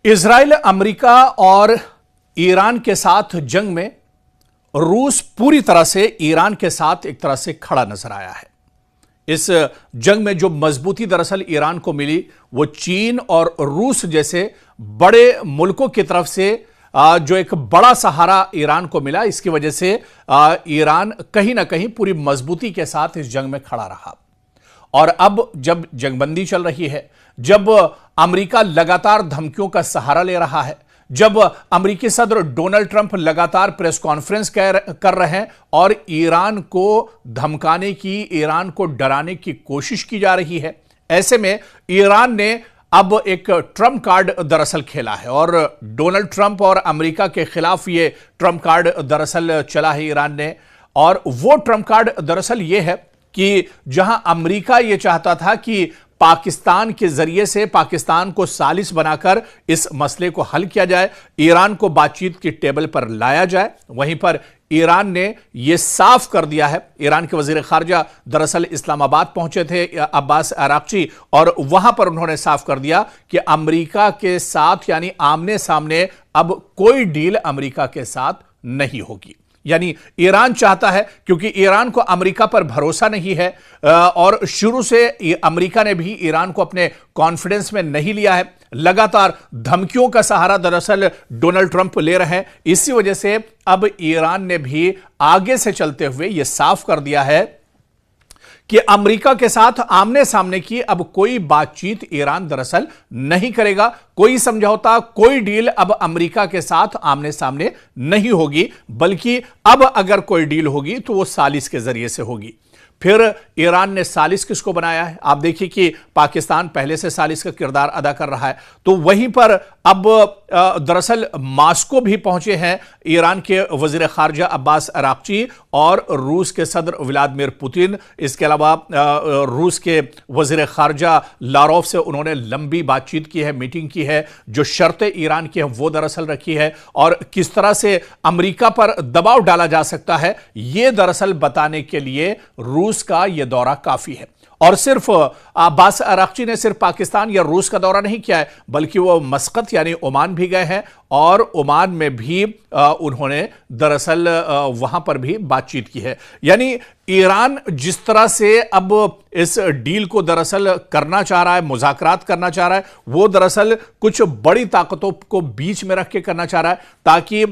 Israel, America और Iran के साथ जंग में रूस पूरी तरह से ईरान के साथ एक तरह से खड़ा नजर आया है। इस जंग में जो मजबूती दरअसल ईरान को मिली वो चीन और रूस जैसे बड़े मुल्कों की तरफ से जो एक बड़ा सहारा ईरान को मिला, इसकी वजह से ईरान कहीं ना कहीं पूरी मजबूती के साथ इस जंग में खड़ा रहा। और अब जब जंगबंदी चल रही है, जब अमेरिका लगातार धमकियों का सहारा ले रहा है, जब अमेरिकी सदर डोनाल्ड ट्रंप लगातार प्रेस कॉन्फ्रेंस कर रहे हैं और ईरान को धमकाने की, ईरान को डराने की कोशिश की जा रही है, ऐसे में ईरान ने अब एक ट्रंप कार्ड दरअसल खेला है और डोनाल्ड ट्रंप और अमेरिका के खिलाफ ये ट्रंप कार्ड दरअसल चला है ईरान ने। और वो ट्रंप कार्ड दरअसल ये है कि जहां अमेरिका ये चाहता था कि पाकिस्तान के जरिए से पाकिस्तान को सालिस बनाकर इस मसले को हल किया जाए, ईरान को बातचीत की टेबल पर लाया जाए, वहीं पर ईरान ने यह साफ कर दिया है। ईरान के वजीर खारजा दरअसल इस्लामाबाद पहुंचे थे, अब्बास अराक्ची, और वहां पर उन्होंने साफ कर दिया कि अमेरिका के साथ यानी आमने सामने अब कोई डील अमेरिका के साथ नहीं होगी। यानी ईरान चाहता है, क्योंकि ईरान को अमेरिका पर भरोसा नहीं है और शुरू से अमेरिका ने भी ईरान को अपने कॉन्फिडेंस में नहीं लिया है, लगातार धमकियों का सहारा दरअसल डोनाल्ड ट्रंप ले रहे हैं। इसी वजह से अब ईरान ने भी आगे से चलते हुए यह साफ कर दिया है कि अमेरिका के साथ आमने सामने की अब कोई बातचीत ईरान दरअसल नहीं करेगा, कोई समझौता, कोई डील अब अमेरिका के साथ आमने सामने नहीं होगी, बल्कि अब अगर कोई डील होगी तो वो सालिस के जरिए से होगी। फिर ईरान ने सालिस किसको बनाया है? आप देखिए कि पाकिस्तान पहले से सालिस का किरदार अदा कर रहा है, तो वहीं पर अब दरअसल मास्को भी पहुंचे हैं ईरान के वजीर खारजा अब्बास अराक्ची और रूस के सदर व्लादिमीर पुतिन। इसके अलावा रूस के वजीर खारजा लारोव से उन्होंने लंबी बातचीत की है, मीटिंग की है, जो शर्तें ईरान की हैं वो दरअसल रखी है और किस तरह से अमेरिका पर दबाव डाला जा सकता है, ये दरअसल बताने के लिए रूस का यह दौरा काफी है। और सिर्फ अब्बास अराक्ची ने सिर्फ पाकिस्तान या रूस का दौरा नहीं किया है, बल्कि वो मस्कत यानी ओमान भी गए हैं और ओमान में भी उन्होंने दरअसल वहां पर भी बातचीत की है। यानी ईरान जिस तरह से अब इस डील को दरअसल करना चाह रहा है, मुज़ाकरात करना चाह रहा है, वो दरअसल कुछ बड़ी ताकतों को बीच में रख के करना चाह रहा है, ताकि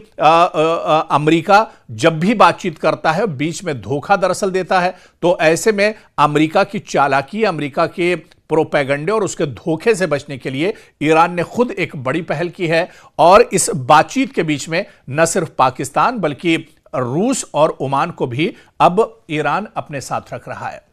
अमेरिका जब भी बातचीत करता है बीच में धोखा दरअसल देता है, तो ऐसे में अमेरिका की चालाकी, अमेरिका के प्रोपेगेंडे और उसके धोखे से बचने के लिए ईरान ने खुद एक बड़ी पहल की है और इस बातचीत के बीच में न सिर्फ पाकिस्तान बल्कि रूस और ओमान को भी अब ईरान अपने साथ रख रहा है।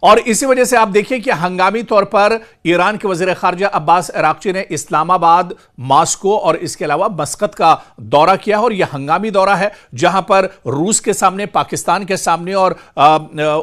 और इसी वजह से आप देखिए कि हंगामी तौर पर ईरान के वजीर खारजा अब्बास अराक्ची ने इस्लामाबाद, मास्को और इसके अलावा मस्कत का दौरा किया और यह हंगामी दौरा है, जहां पर रूस के सामने, पाकिस्तान के सामने और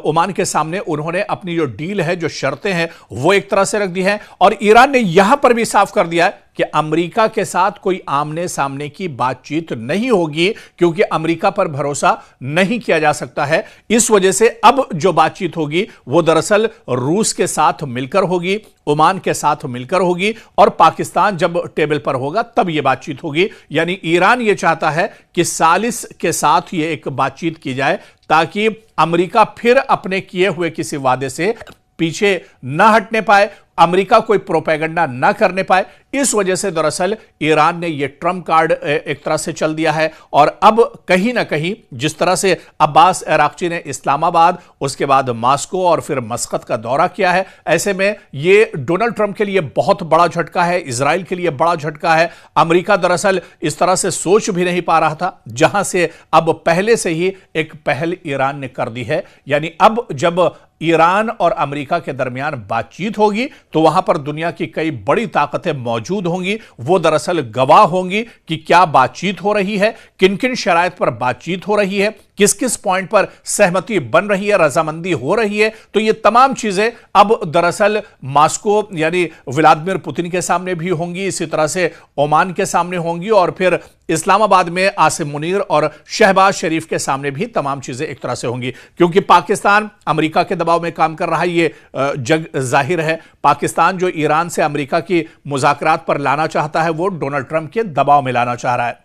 ओमान के सामने उन्होंने अपनी जो डील है, जो शर्तें हैं, वो एक तरह से रख दी हैं। और ईरान ने यहां पर भी साफ कर दिया है कि अमेरिका के साथ कोई आमने सामने की बातचीत नहीं होगी, क्योंकि अमेरिका पर भरोसा नहीं किया जा सकता है। इस वजह से अब जो बातचीत होगी वो दरअसल रूस के साथ मिलकर होगी, ओमान के साथ मिलकर होगी और पाकिस्तान जब टेबल पर होगा तब यह बातचीत होगी। यानी ईरान यह चाहता है कि सालिस के साथ यह एक बातचीत की जाए, ताकि अमेरिका फिर अपने किए हुए किसी वादे से पीछे न हटने पाए, अमेरिका कोई प्रोपेगेंडा न करने पाए। इस वजह से दरअसल ईरान ने यह ट्रंप कार्ड एक तरह से चल दिया है। और अब कहीं ना कहीं जिस तरह से अब्बास अराक्ची ने इस्लामाबाद, उसके बाद मास्को और फिर मस्कत का दौरा किया है, ऐसे में यह डोनाल्ड ट्रंप के लिए बहुत बड़ा झटका है, इजराइल के लिए बड़ा झटका है। अमेरिका दरअसल इस तरह से सोच भी नहीं पा रहा था, जहां से अब पहले से ही एक पहल ईरान ने कर दी है। यानी अब जब ईरान और अमेरिका के दरमियान बातचीत होगी तो वहां पर दुनिया की कई बड़ी ताकतें मौजूद होंगी, वो दरअसल गवाह होंगी कि क्या बातचीत हो रही है, किन किन शराइत पर बातचीत हो रही है, किस किस पॉइंट पर सहमति बन रही है, रजामंदी हो रही है। तो ये तमाम चीजें अब दरअसल मास्को यानी व्लादिमीर पुतिन के सामने भी होंगी, इसी तरह से ओमान के सामने होंगी और फिर इस्लामाबाद में आसिम मुनीर और शहबाज शरीफ के सामने भी तमाम चीजें एक तरह से होंगी, क्योंकि पाकिस्तान अमेरिका के दबाव में काम कर रहा है। ये जग जाहिर है। पाकिस्तान जो ईरान से अमेरिका की मुज़ाकरात पर लाना चाहता है, वो डोनाल्ड ट्रंप के दबाव में लाना चाह रहा है,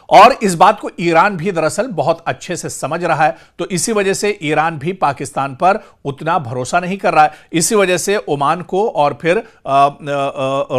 और इस बात को ईरान भी दरअसल बहुत अच्छे से समझ रहा है। तो इसी वजह से ईरान भी पाकिस्तान पर उतना भरोसा नहीं कर रहा है। इसी वजह से ओमान को और फिर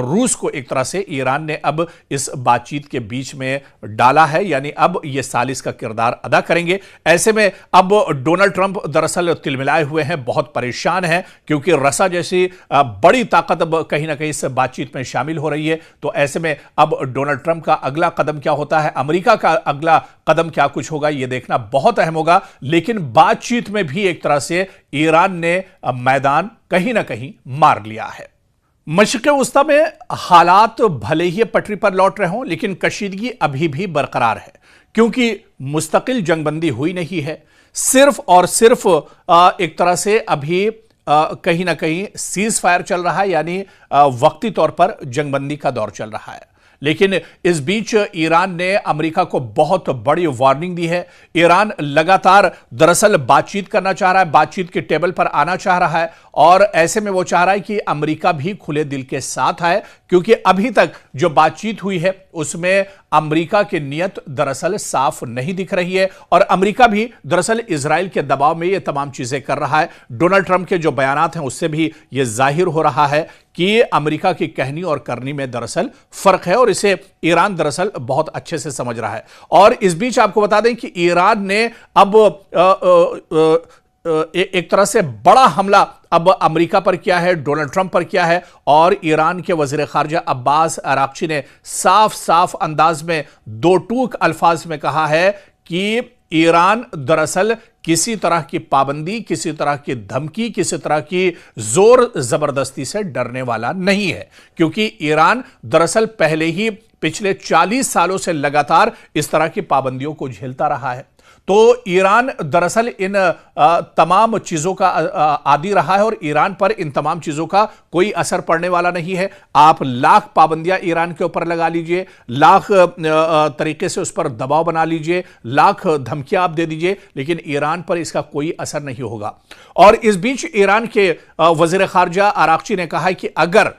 रूस को एक तरह से ईरान ने अब इस बातचीत के बीच में डाला है, यानी अब ये सालिस का किरदार अदा करेंगे। ऐसे में अब डोनाल्ड ट्रंप दरअसल तिलमिलाए हुए हैं, बहुत परेशान हैं, क्योंकि रसा जैसी बड़ी ताकत अब कहीं ना कहीं इस बातचीत में शामिल हो रही है। तो ऐसे में अब डोनाल्ड ट्रंप का अगला कदम क्या होता है, अमेरिका का अगला कदम क्या कुछ होगा, यह देखना बहुत अहम होगा। लेकिन बातचीत में भी एक तरह से ईरान ने मैदान कहीं ना कहीं मार लिया है। मशरिक़ वस्ता में हालात भले ही पटरी पर लौट रहे हों, लेकिन कशीदगी अभी भी बरकरार है, क्योंकि मुस्तकिल जंगबंदी हुई नहीं है। सिर्फ और सिर्फ एक तरह से अभी कहीं ना कहीं सीज फायर चल रहा है, यानी वक्ती तौर पर जंगबंदी का दौर चल रहा है। लेकिन इस बीच ईरान ने अमेरिका को बहुत बड़ी वार्निंग दी है। ईरान लगातार दरअसल बातचीत करना चाह रहा है, बातचीत के टेबल पर आना चाह रहा है, और ऐसे में वो चाह रहा है कि अमेरिका भी खुले दिल के साथ आए, क्योंकि अभी तक जो बातचीत हुई है उसमें अमेरिका की नीयत दरअसल साफ नहीं दिख रही है, और अमेरिका भी दरअसल इजराइल के दबाव में ये तमाम चीजें कर रहा है। डोनाल्ड ट्रंप के जो बयानात हैं उससे भी यह जाहिर हो रहा है कि अमेरिका की कहनी और करनी में दरअसल फर्क है, और इसे ईरान दरअसल बहुत अच्छे से समझ रहा है। और इस बीच आपको बता दें कि ईरान ने अब एक तरह से बड़ा हमला अब अमेरिका पर किया है, डोनाल्ड ट्रंप पर किया है, और ईरान के वजीर खारजा अब्बास अराक्ची ने साफ साफ अंदाज में दो टूक अल्फाज में कहा है कि ईरान दरअसल किसी तरह की पाबंदी, किसी तरह की धमकी, किसी तरह की जोर जबरदस्ती से डरने वाला नहीं है, क्योंकि ईरान दरअसल पहले ही पिछले 40 सालों से लगातार इस तरह की पाबंदियों को झेलता रहा है। तो ईरान दरअसल इन तमाम चीजों का आदी रहा है, और ईरान पर इन तमाम चीजों का कोई असर पड़ने वाला नहीं है। आप लाख पाबंदियां ईरान के ऊपर लगा लीजिए, लाख तरीके से उस पर दबाव बना लीजिए, लाख धमकियां आप दे दीजिए, लेकिन ईरान पर इसका कोई असर नहीं होगा। और इस बीच ईरान के वजीर खारजा अराक्ची ने कहा है कि अगर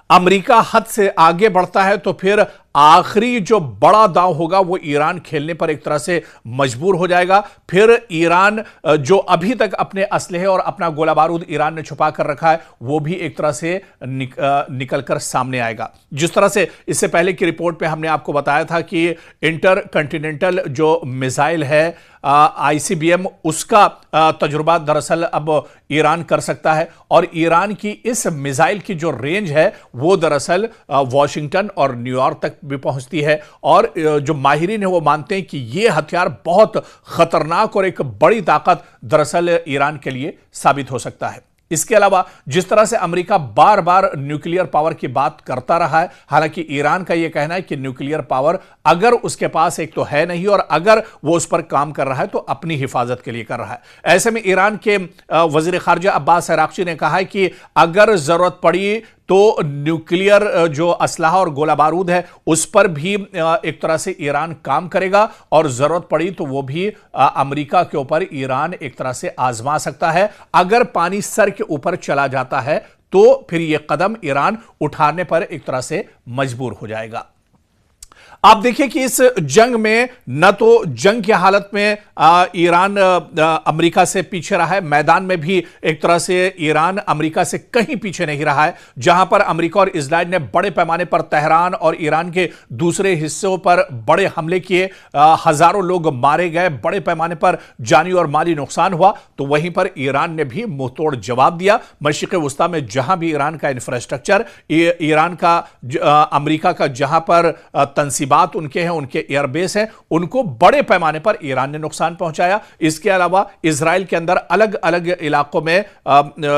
अमेरिका हद से आगे बढ़ता है तो फिर आखिरी जो बड़ा दांव होगा वो ईरान खेलने पर एक तरह से मजबूर हो जाएगा। फिर ईरान जो अभी तक अपने असलहे और अपना गोला बारूद ईरान ने छुपा कर रखा है वो भी एक तरह से निकल कर सामने आएगा। जिस तरह से इससे पहले की रिपोर्ट में हमने आपको बताया था कि इंटर कॉन्टिनेंटल जो मिसाइल है आईसीबीएम, उसका तजुर्बा दरअसल अब ईरान कर सकता है, और ईरान की इस मिसाइल की जो रेंज है वो दरअसल वॉशिंगटन और न्यूयॉर्क तक भी पहुंचती है। और जो माहिरीन है वो मानते हैं कि यह हथियार बहुत खतरनाक और एक बड़ी ताकत दरअसल ईरान के लिए साबित हो सकता है। इसके अलावा जिस तरह से अमेरिका बार बार न्यूक्लियर पावर की बात करता रहा है, हालांकि ईरान का यह कहना है कि न्यूक्लियर पावर अगर उसके पास एक तो है नहीं, और अगर वो उस पर काम कर रहा है तो अपनी हिफाजत के लिए कर रहा है। ऐसे में ईरान के वजीर खारजा अब्बास अराक्ची ने कहा है कि अगर जरूरत पड़ी तो न्यूक्लियर जो असलहा और गोला बारूद है उस पर भी एक तरह से ईरान काम करेगा, और जरूरत पड़ी तो वो भी अमेरिका के ऊपर ईरान एक तरह से आजमा सकता है। अगर पानी सर के ऊपर चला जाता है तो फिर यह कदम ईरान उठाने पर एक तरह से मजबूर हो जाएगा। आप देखिए कि इस जंग में न तो जंग की हालत में ईरान अमेरिका से पीछे रहा है, मैदान में भी एक तरह से ईरान अमेरिका से कहीं पीछे नहीं रहा है। जहां पर अमेरिका और इजराइल ने बड़े पैमाने पर तेहरान और ईरान के दूसरे हिस्सों पर बड़े हमले किए, हजारों लोग मारे गए, बड़े पैमाने पर जानी और माली नुकसान हुआ, तो वहीं पर ईरान ने भी मुंहतोड़ जवाब दिया। मशरिक़ वस्ता में जहां भी ईरान का इंफ्रास्ट्रक्चर, ईरान का अमेरिका का जहां पर तंसीब बात उनके हैं, उनके एयरबेस हैं, उनको बड़े पैमाने पर ईरान ने नुकसान पहुंचाया। इसके अलावा इजराइल के अंदर अलग अलग इलाकों में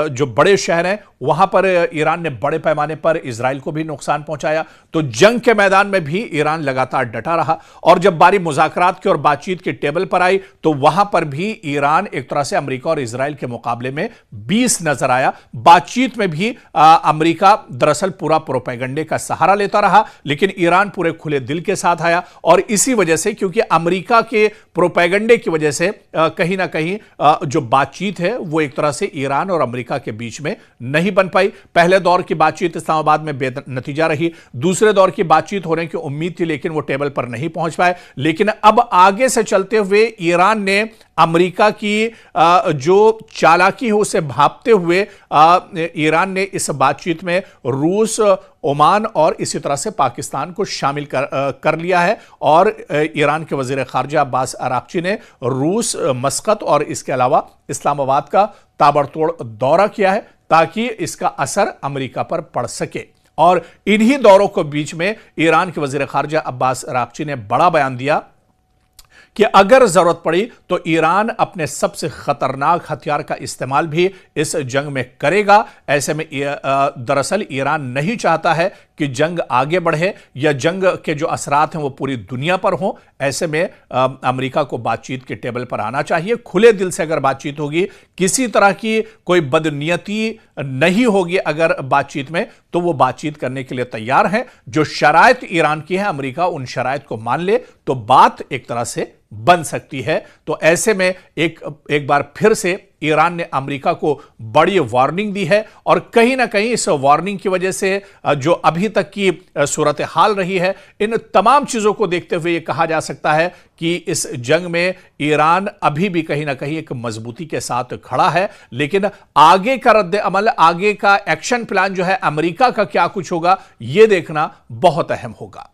जो बड़े शहर हैं वहां पर ईरान ने बड़े पैमाने पर इजराइल को भी नुकसान पहुंचाया। तो जंग के मैदान में भी ईरान लगातार डटा रहा, और जब बारी मुज़ाकरात की और बातचीत के टेबल पर आई तो वहां पर भी ईरान एक तरह से अमेरिका और इजराइल के मुकाबले में 20 नजर आया। बातचीत में भी अमेरिका दरअसल पूरा प्रोपेगेंडे का सहारा लेता रहा, लेकिन ईरान पूरे खुले दिल के साथ आया। और इसी वजह से, क्योंकि अमेरिका के प्रोपेगेंडे की वजह से कहीं ना कहीं जो बातचीत है वो एक तरह से ईरान और अमेरिका के बीच में नहीं बन पाई। पहले दौर की बातचीत इस्लामाबाद में बेनतीजा रही, दूसरे दौर की बातचीत होने की उम्मीद थी लेकिन वो टेबल पर नहीं पहुंच पाए। लेकिन अब आगे से चलते हुए ईरान ने अमेरिका की जो चालाकी है उसे भांपते हुए ईरान ने इस बातचीत में रूस, ओमान और इसी तरह से पाकिस्तान को शामिल कर लिया है। और ईरान के वजीर खारजा अब्बास अराक्ची ने रूस, मस्कत और इसके अलावा इस्लामाबाद का ताबड़तोड़ दौरा किया है ताकि इसका असर अमेरिका पर पड़ सके। और इन्हीं दौरों के बीच में ईरान के वजीर खारजा अब्बास अराक्ची ने बड़ा बयान दिया कि अगर जरूरत पड़ी तो ईरान अपने सबसे खतरनाक हथियार का इस्तेमाल भी इस जंग में करेगा। ऐसे में दरअसल ईरान नहीं चाहता है कि जंग आगे बढ़े या जंग के जो असरात हैं वो पूरी दुनिया पर हों। ऐसे में अमेरिका को बातचीत के टेबल पर आना चाहिए। खुले दिल से अगर बातचीत होगी, किसी तरह की कोई बदनीयती नहीं होगी अगर बातचीत में, तो वो बातचीत करने के लिए तैयार है। जो शराइत ईरान की है, अमेरिका उन शराइत को मान ले तो बात एक तरह से बन सकती है। तो ऐसे में एक बार फिर से ईरान ने अमेरिका को बड़ी वार्निंग दी है। और कहीं ना कहीं इस वार्निंग की वजह से जो अभी तक की सूरत हाल रही है, इन तमाम चीजों को देखते हुए यह कहा जा सकता है कि इस जंग में ईरान अभी भी कहीं ना कहीं एक मजबूती के साथ खड़ा है। लेकिन आगे का रद्द अमल, आगे का एक्शन प्लान जो है अमेरिका का क्या कुछ होगा, यह देखना बहुत अहम होगा।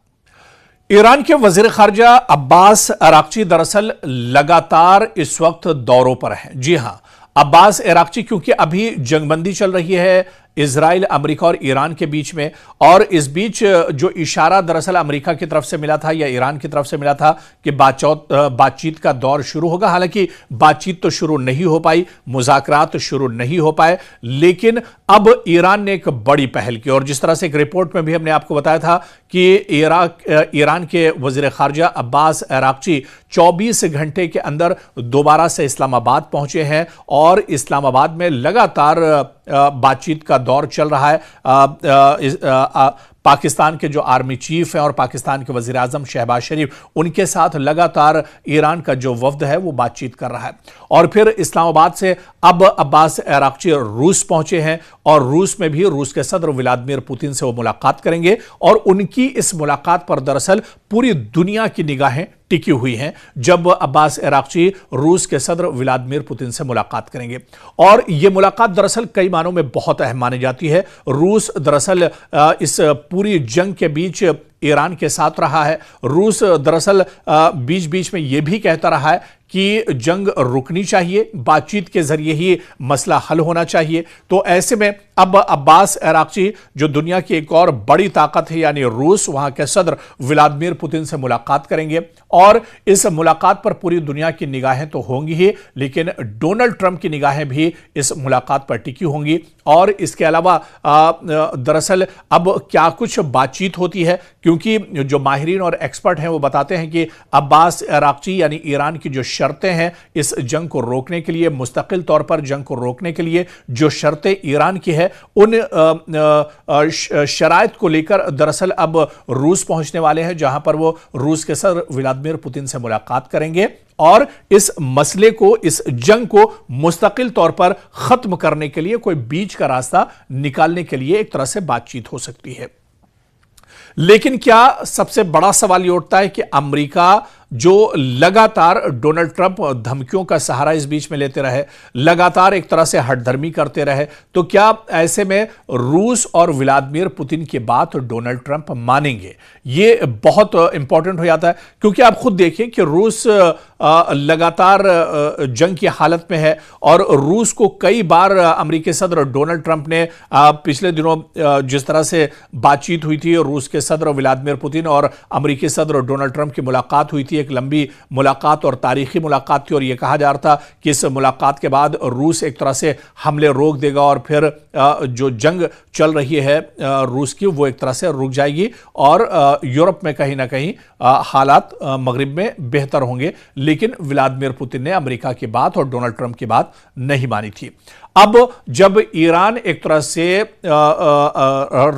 ईरान के वजीर खारजा अब्बास अराक्ची दरअसल लगातार इस वक्त दौरों पर हैं। जी हां, अब्बास अराक्ची क्योंकि अभी जंगबंदी चल रही है इजराइल, अमेरिका और ईरान के बीच में, और इस बीच जो इशारा दरअसल अमेरिका की तरफ से मिला था या ईरान की तरफ से मिला था कि बातचीत का दौर शुरू होगा। हालांकि बातचीत तो शुरू नहीं हो पाई, मुज़ाकरात शुरू नहीं हो पाए, लेकिन अब ईरान ने एक बड़ी पहल की। और जिस तरह से एक रिपोर्ट में भी हमने आपको बताया था कि ईरान के वजीर खारजा अब्बास अराक्ची 24 घंटे के अंदर दोबारा से इस्लामाबाद पहुंचे हैं और इस्लामाबाद में लगातार बातचीत का दौर चल रहा है। पाकिस्तान के जो आर्मी चीफ हैं और पाकिस्तान के वजीर आजम शहबाज शरीफ, उनके साथ लगातार ईरान का जो वफ्द है वो बातचीत कर रहा है। और फिर इस्लामाबाद से अब अब्बास अराक्ची रूस पहुंचे हैं और रूस में भी रूस के सदर व्लादिमीर पुतिन से वो मुलाकात करेंगे। और उनकी इस मुलाकात पर दरअसल पूरी दुनिया की निगाहें टिकी हुई हैं जब अब्बास अराक्ची रूस के सदर व्लादिमीर पुतिन से मुलाकात करेंगे। और यह मुलाकात दरअसल कई मानों में बहुत अहम मानी जाती है। रूस दरअसल इस पूरी जंग के बीच ईरान के साथ रहा है। रूस दरअसल बीच बीच में यह भी कहता रहा है कि जंग रुकनी चाहिए, बातचीत के जरिए ही मसला हल होना चाहिए। तो ऐसे में अब अब्बास अराक्ची जो दुनिया की एक और बड़ी ताकत है यानी रूस, वहां के सदर व्लादिमीर पुतिन से मुलाकात करेंगे। और इस मुलाकात पर पूरी दुनिया की निगाहें तो होंगी ही, लेकिन डोनाल्ड ट्रंप की निगाहें भी इस मुलाकात पर टिकी होंगी। और इसके अलावा दरअसल अब क्या कुछ बातचीत होती है, क्योंकि जो माहिरीन और एक्सपर्ट हैं वो बताते हैं कि अब्बास अराक्ची यानी ईरान की जो शर्तें हैं इस जंग को रोकने के लिए, मुस्तकिल तौर पर जंग को रोकने के लिए जो शर्तें ईरान की है, उन शराइत को लेकर दरअसल अब रूस पहुंचने वाले हैं, जहां पर वो रूस के सदर व्लादिमीर पुतिन से मुलाकात करेंगे और इस मसले को, इस जंग को मुस्तकिल तौर पर खत्म करने के लिए कोई बीच का रास्ता निकालने के लिए एक तरह से बातचीत हो सकती है। लेकिन क्या सबसे बड़ा सवाल यह उठता है कि अमेरिका जो लगातार डोनाल्ड ट्रंप धमकियों का सहारा इस बीच में लेते रहे, लगातार एक तरह से हठधर्मी करते रहे, तो क्या ऐसे में रूस और व्लादिमीर पुतिन की बात डोनाल्ड ट्रंप मानेंगे? ये बहुत इंपॉर्टेंट हो जाता है, क्योंकि आप खुद देखिए कि रूस लगातार जंग की हालत में है और रूस को कई बार अमेरिकी सदर डोनाल्ड ट्रंप ने पिछले दिनों जिस तरह से बातचीत हुई थी, रूस के सदर व्लादिमीर पुतिन और अमेरिकी सदर डोनाल्ड ट्रंप की मुलाकात हुई थी एक लंबी मुलाकात और तारीखी मुलाकात थी और यह कहा जा रहा था कि इस मुलाकात के बाद रूस एक तरह से हमले रोक देगा और फिर जो जंग चल रही है रूस की वो एक तरह से रुक जाएगी और यूरोप में कहीं ना कहीं हालात मगरिब में बेहतर होंगे। लेकिन व्लादिमीर पुतिन ने अमेरिका की बात और डोनाल्ड ट्रंप की बात नहीं मानी थी। अब जब ईरान एक तरह से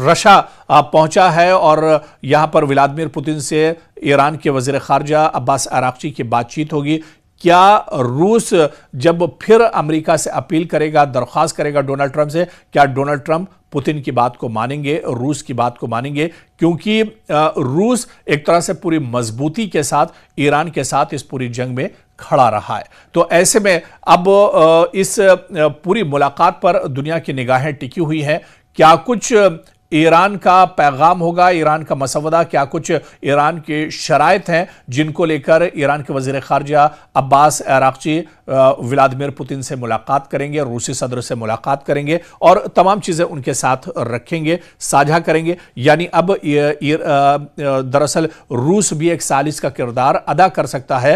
रशा पहुंचा है और यहां पर व्लादिमीर पुतिन से ईरान के वजीर खारजा अब्बास अराक्ची की बातचीत होगी, क्या रूस जब फिर अमेरिका से अपील करेगा, दरख्वास्त करेगा डोनाल्ड ट्रंप से, क्या डोनाल्ड ट्रंप पुतिन की बात को मानेंगे, रूस की बात को मानेंगे? क्योंकि रूस एक तरह से पूरी मजबूती के साथ ईरान के साथ इस पूरी जंग में खड़ा रहा है। तो ऐसे में अब इस पूरी मुलाकात पर दुनिया की निगाहें टिकी हुई हैं। क्या कुछ ईरान का पैगाम होगा, ईरान का मसवदा, क्या कुछ ईरान की शराइत हैं जिनको लेकर ईरान के वजीर खारजा अब्बास अराक्ची व्लादिमीर पुतिन से मुलाकात करेंगे, रूसी सदर से मुलाकात करेंगे और तमाम चीज़ें उनके साथ रखेंगे, साझा करेंगे। यानी अब दरअसल रूस भी एक सालिस का किरदार अदा कर सकता है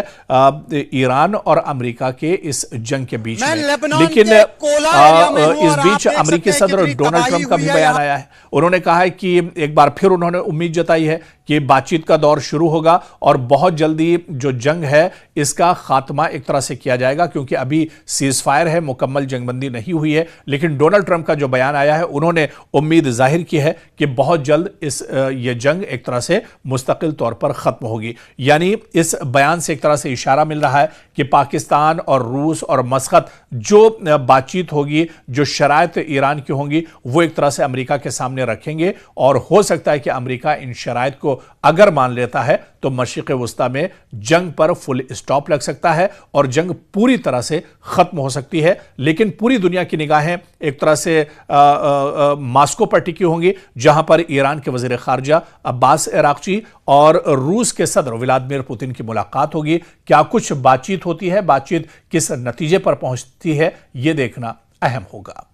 ईरान और अमेरिका के इस जंग के बीच में। लेकिन इस बीच अमेरिकी सदर डोनाल्ड ट्रंप का भी बयान आया है। उन्होंने कहा है कि एक बार फिर उन्होंने उम्मीद जताई है कि बातचीत का दौर शुरू होगा और बहुत जल्दी जो जंग है इसका खात्मा एक तरह से किया जाएगा, क्योंकि अभी सीज फायर है, मुकम्मल जंगबंदी नहीं हुई है। लेकिन डोनाल्ड ट्रंप का जो बयान आया है, उन्होंने उम्मीद जाहिर की है कि बहुत जल्द ये जंग एक तरह से मुस्तकिल तौर पर खत्म होगी। यानी इस बयान से एक तरह से इशारा मिल रहा है कि पाकिस्तान और रूस और मस्कत जो बातचीत होगी, जो शराइत ईरान की होंगी, वो एक तरह से अमेरिका के सामने रखेंगे और हो सकता है कि अमेरिका इन शराइत को अगर मान लेता है तो मशरिक़ वुस्ता में जंग पर फुल स्टॉप लग सकता है और जंग पूरी तरह से खत्म हो सकती है। लेकिन पूरी दुनिया की निगाहें एक तरह से मास्को पर टिकी होंगी, जहां पर ईरान के वजीर खारजा अब्बास अराक्ची और रूस के सदर व्लादिमीर पुतिन की मुलाकात होगी। क्या कुछ बातचीत होती है, बातचीत किस नतीजे पर पहुंचती है, यह देखना अहम होगा।